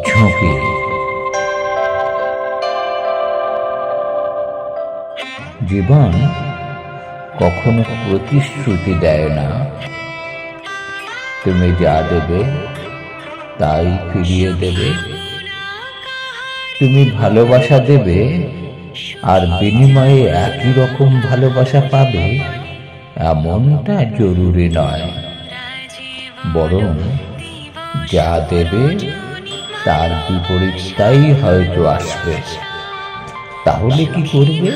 ঝুঁকি। জীবন কখনো প্রতিশ্রুতি দেয় না তুমি যা দেবে তাই ফিরিয়ে দেবে। তুমি ভালোবাসা দেবে আর বিনিময়ে একই রকম ভালোবাসা পাবে এমনটা জরুরি নয়, বরং যা দেবে তার বিপরীতটাই হয়তো আসবে। তাহলে কি করবে?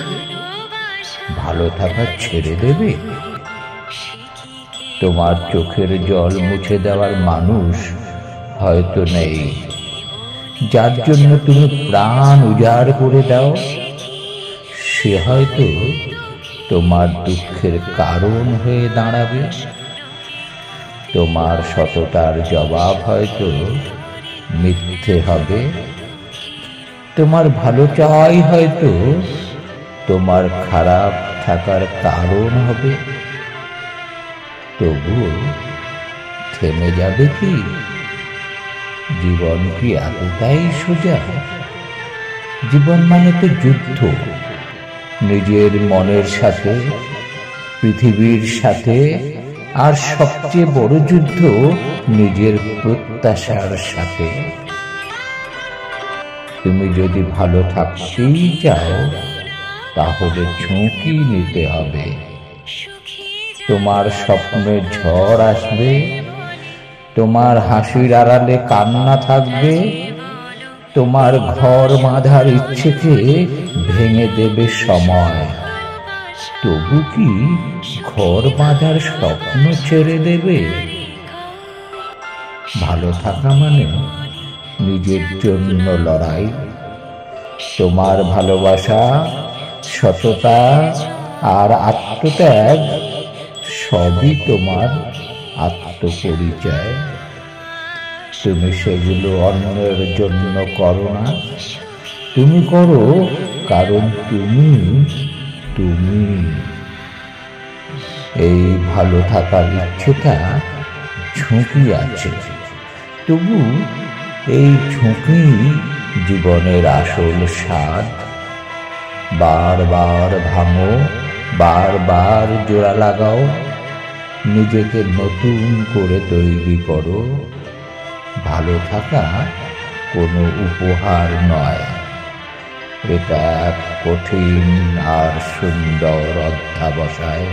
ভালো থাকা ছেড়ে দেবে? তোমার চোখের জল মুছে দেওয়ার মানুষ হয়তো নেই, যার জন্য তুমি প্রাণ উজাড় করে দাও। সে হয়তো তোমার দুঃখের কারণ হয়ে দাঁড়াবে। তোমার সততার জবাব হয়তো মিথ্যে হবে। তোমার ভালো চাওয়াই হয়তো তোমার খারাপ থাকার কারণ হবে। তবুও থেমে যাবে কি? জীবন কি এতটাই সোজা? জীবন মানে তো যুদ্ধ, নিজের মনের সাথে, পৃথিবীর সাথে, আর সবচেয়ে বড় যুদ্ধ নিজের প্রত্যাশার সাথে। তুমি যদি ভালো থাকতেই চাও তাহলে ঝুঁকি নিতে হবে। তোমার স্বপ্নে ঝড় আসবে, তোমার হাসির আড়ালে কান্না থাকবে, তোমার ঘর বাঁধার ইচ্ছেকে ভেঙে দেবে সময়। তবু কি ঘর বাঁধার স্বপ্ন ছেড়ে দেবে? ভালো থাকা মানে নিজের জন্য লড়াই। তোমার ভালোবাসা, সততা আর আত্মত্যাগ সবই তোমার আত্মপরিচয়। তুমি সেগুলো অন্যের জন্য করো না, তুমি করো কারণ তুমি তুমি। এই ভালো থাকার ইচ্ছেটা ঝুঁকি আছে, তবু এই ঝুঁকি জীবনের আসল স্বাদ। বারবার ভাঙো, বারবার জোড়া লাগাও, নিজেকে নতুন করে তৈরি করো। ভালো থাকা কোনো উপহার নয়, এটা এক কঠিন আর সুন্দর অধ্যাবসায়।